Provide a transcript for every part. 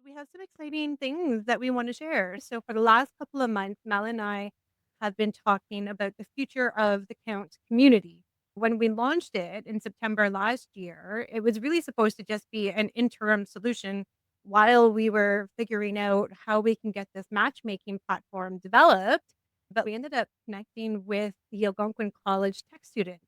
we have some exciting things that we want to share. So, for the last couple of months, Mel and I have been talking about the future of the Count community. When we launched it in September last year, it was really supposed to just be an interim solution while we were figuring out how we can get this matchmaking platform developed. But we ended up connecting with the Algonquin College tech students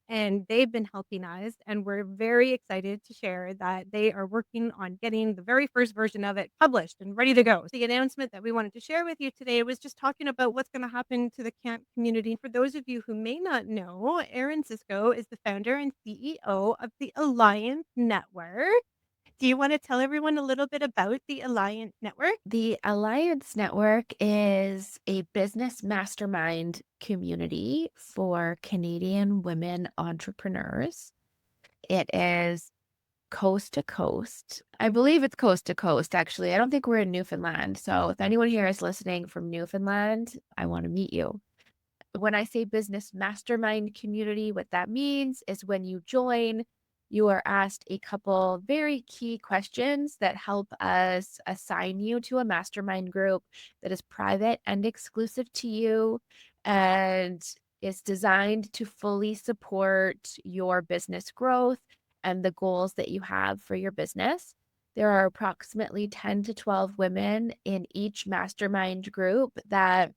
and they've been helping us, and we're very excited to share that they are working on getting the very first version of it published and ready to go. The announcement that we wanted to share with you today was just talking about what's going to happen to the camp community. For those of you who may not know, Erin Sisko is the founder and CEO of the Elleiance Network. Do you want to tell everyone a little bit about the Elleiance Network? The Elleiance Network is a business mastermind community for Canadian women entrepreneurs. It is coast to coast. I believe it's coast to coast, actually. I don't think we're in Newfoundland. So if anyone here is listening from Newfoundland, I want to meet you. When I say business mastermind community, what that means is when you join, you are asked a couple very key questions that help us assign you to a mastermind group that is private and exclusive to you and is designed to fully support your business growth and the goals that you have for your business. There are approximately 10 to 12 women in each mastermind group that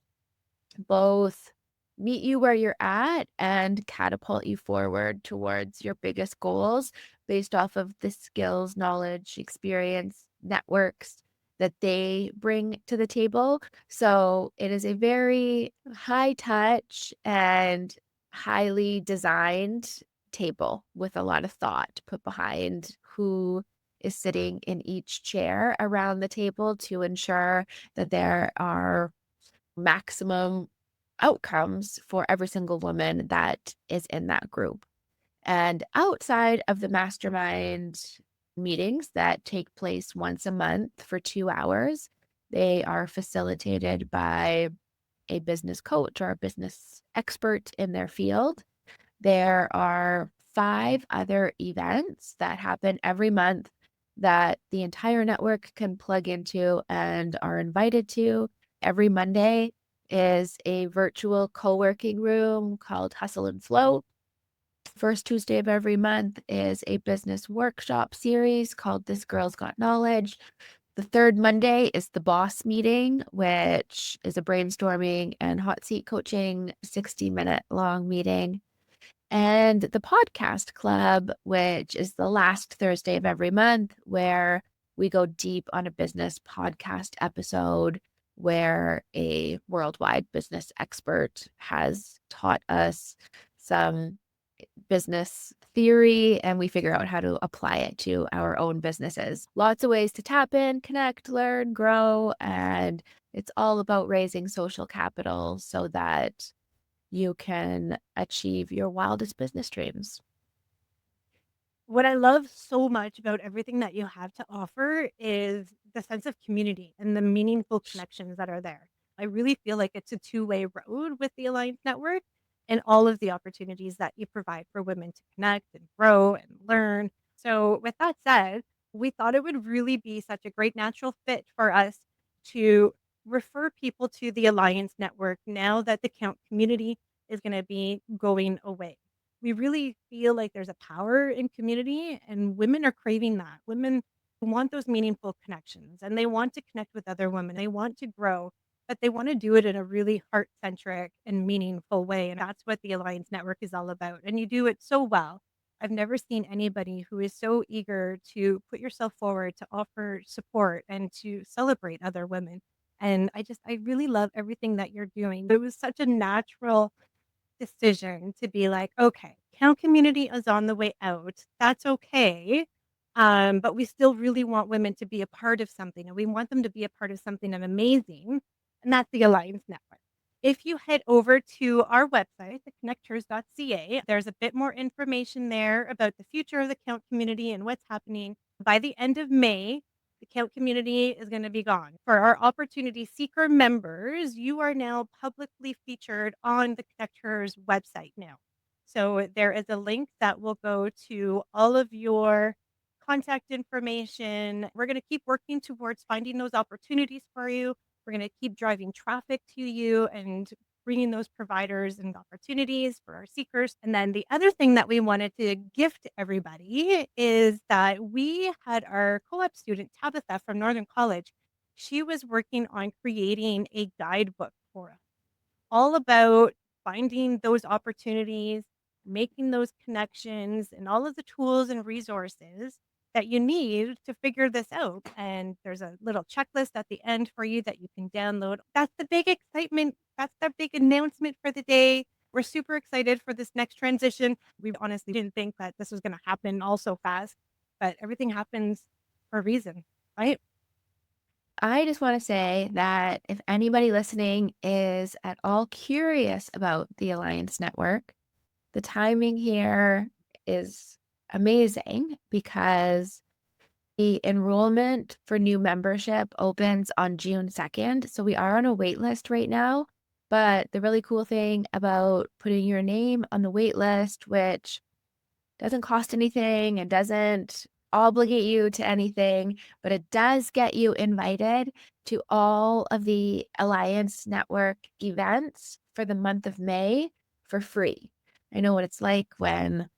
both meet you where you're at and catapult you forward towards your biggest goals based off of the skills, knowledge, experience, networks that they bring to the table. So it is a very high touch and highly designed table with a lot of thought put behind who is sitting in each chair around the table to ensure that there are maximum outcomes for every single woman that is in that group. And outside of the mastermind meetings that take place once a month for 2 hours, they are facilitated by a business coach or a business expert in their field. There are 5 other events that happen every month that the entire network can plug into and are invited to. Every Monday is a virtual co-working room called Hustle and Flow. First Tuesday of every month is a business workshop series called This Girl's Got Knowledge. The third Monday is the boss meeting, which is a brainstorming and hot seat coaching 60-minute long meeting. And the podcast club, which is the last Thursday of every month, where we go deep on a business podcast episode where a worldwide business expert has taught us some business theory and we figure out how to apply it to our own businesses. Lots of ways to tap in, connect, learn, grow, and it's all about raising social capital so that you can achieve your wildest business dreams. What I love so much about everything that you have to offer is the sense of community and the meaningful connections that are there. I really feel like it's a two-way road with the Alliance Network and all of the opportunities that you provide for women to connect and grow and learn. So, with that said, we thought it would really be such a great natural fit for us to refer people to the Alliance Network now that the Count community is going to be going away. We really feel like there's a power in community, and women are craving that. Women want those meaningful connections, and they want to connect with other women. They want to grow, but they want to do it in a really heart-centric and meaningful way, and that's what the Alliance Network is all about, and you do it so well. I've never seen anybody who is so eager to put yourself forward, to offer support, and to celebrate other women, and I really love everything that you're doing. It was such a natural decision to be like, "Okay, Count community is on the way out. That's okay, but we still really want women to be a part of something, and we want them to be a part of something amazing, and that's the Alliance Network." If you head over to our website, the ConnectHers.ca, there's a bit more information there about the future of the Count community and what's happening. By the end of May, the Count community is going to be gone. For our Opportunity Seeker members, you are now publicly featured on the ConnectHers website now. So there is a link that will go to all of your contact information. We're going to keep working towards finding those opportunities for you. We're going to keep driving traffic to you and bringing those providers and opportunities for our seekers. And then the other thing that we wanted to gift everybody is that we had our co-op student, Tabitha from Northern College. She was working on creating a guidebook for us all about finding those opportunities, making those connections, and all of the tools and resources that you need to figure this out. And there's a little checklist at the end for you that you can download. That's the big excitement. That's the big announcement for the day. We're super excited for this next transition. We honestly didn't think that this was going to happen all so fast, but everything happens for a reason, right? I just want to say that if anybody listening is at all curious about the Elleiance Network, the timing here is amazing because the enrollment for new membership opens on June 2nd. So we are on a wait list right now. But the really cool thing about putting your name on the wait list, which doesn't cost anything and doesn't obligate you to anything, but it does get you invited to all of the Elleiance Network events for the month of May for free. I know what it's like when,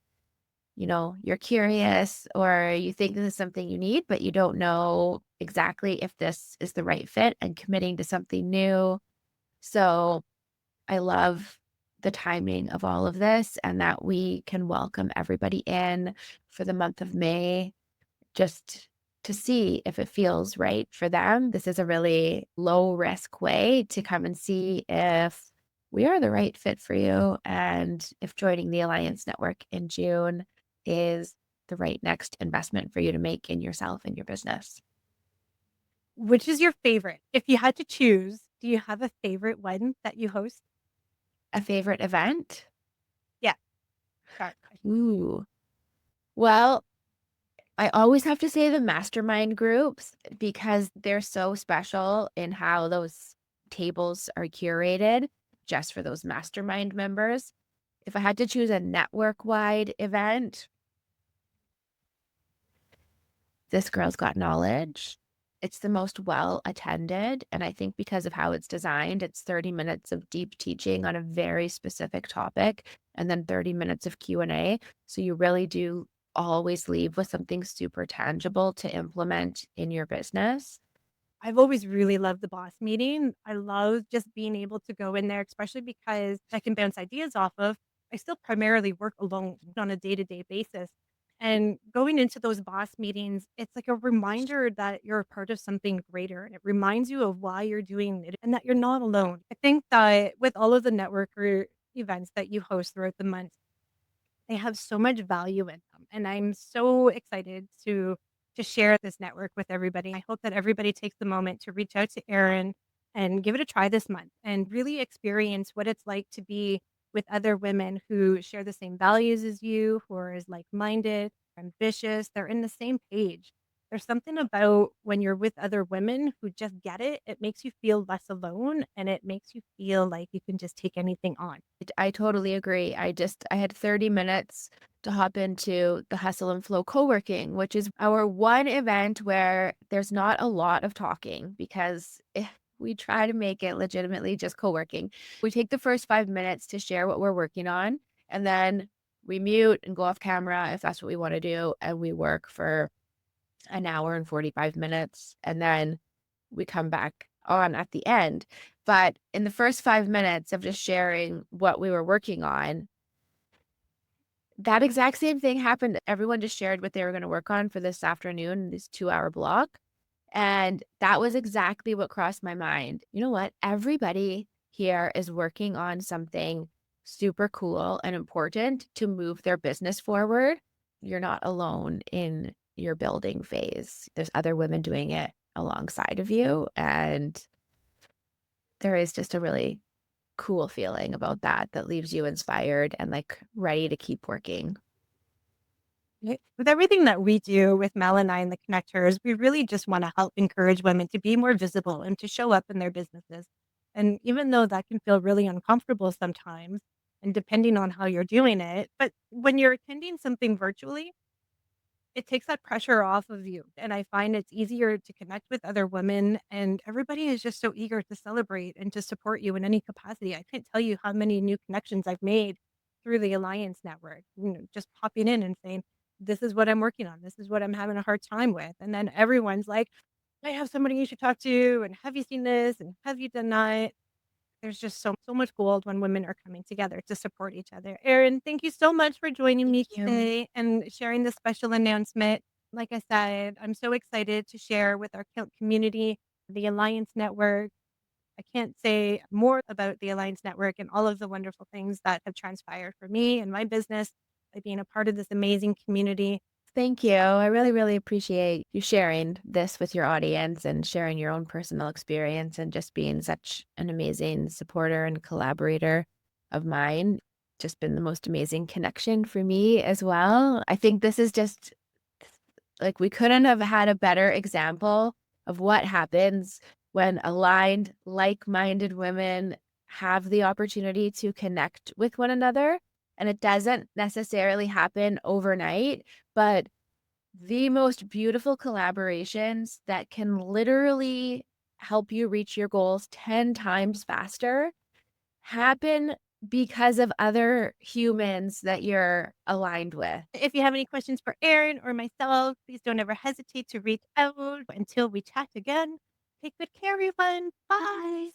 you're curious or you think this is something you need, but you don't know exactly if this is the right fit and committing to something new. So I love the timing of all of this and that we can welcome everybody in for the month of May just to see if it feels right for them. This is a really low risk way to come and see if we are the right fit for you and if joining the Elleiance Network in June is the right next investment for you to make in yourself and your business. Which is your favorite? If you had to choose, do you have a favorite one that you host? A favorite event? Yeah, that question. Ooh. Well, I always have to say the mastermind groups because they're so special in how those tables are curated just for those mastermind members. If I had to choose a network wide event, this Girl's Got Knowledge. It's the most well attended. And I think because of how it's designed, it's 30 minutes of deep teaching on a very specific topic and then 30 minutes of Q&A. So you really do always leave with something super tangible to implement in your business. I've always really loved the boss meeting. I love just being able to go in there, especially because I can bounce ideas off of. I still primarily work alone on a day-to-day basis. And going into those boss meetings, it's like a reminder that you're a part of something greater. And it reminds you of why you're doing it and that you're not alone. I think that with all of the networker events that you host throughout the month, they have so much value in them, and I'm so excited to share this network with everybody. I hope that everybody takes the moment to reach out to Erin and give it a try this month and really experience what it's like to be with other women who share the same values as you, who are as like-minded, ambitious, they're in the same page. There's something about when you're with other women who just get it, it makes you feel less alone and it makes you feel like you can just take anything on. I totally agree. I had 30 minutes to hop into the Hustle and Flow co-working, which is our one event where there's not a lot of talking because we try to make it legitimately just co-working. We take the first 5 minutes to share what we're working on, and then we mute and go off camera if that's what we want to do. And we work for an hour and 45 minutes. And then we come back on at the end. But in the first 5 minutes of just sharing what we were working on, that exact same thing happened. Everyone just shared what they were going to work on for this afternoon, this 2 hour block. And that was exactly what crossed my mind. You know what? Everybody here is working on something super cool and important to move their business forward. You're not alone in your building phase. There's other women doing it alongside of you. And there is just a really cool feeling about that that leaves you inspired and like ready to keep working. Right. With everything that we do with Mel and I and the connectors, we really just want to help encourage women to be more visible and to show up in their businesses. And even though that can feel really uncomfortable sometimes, and depending on how you're doing it, but when you're attending something virtually, It takes that pressure off of you, and I find it's easier to connect with other women, and everybody is just so eager to celebrate and to support you in any capacity. I can't tell you how many new connections I've made through the Elleiance Network, just popping in and saying, "This is what I'm working on. This is what I'm having a hard time with." And then everyone's like, "I have somebody you should talk to, and have you seen this, and have you done that?" There's just so much gold when women are coming together to support each other. Erin, thank you so much for joining Thank me you. today and sharing this special announcement. Like I said, I'm so excited to share with our community, the Elleiance Network. I can't say more about the Elleiance Network and all of the wonderful things that have transpired for me and my business by being a part of this amazing community. Thank you. I really, really appreciate you sharing this with your audience and sharing your own personal experience and just being such an amazing supporter and collaborator of mine. Just been the most amazing connection for me as well. I think this is just like we couldn't have had a better example of what happens when aligned, like minded women have the opportunity to connect with one another. And it doesn't necessarily happen overnight, but the most beautiful collaborations that can literally help you reach your goals 10 times faster happen because of other humans that you're aligned with. If you have any questions for Erin or myself, please don't ever hesitate to reach out. Until we chat again, take good care, everyone. Bye. Bye.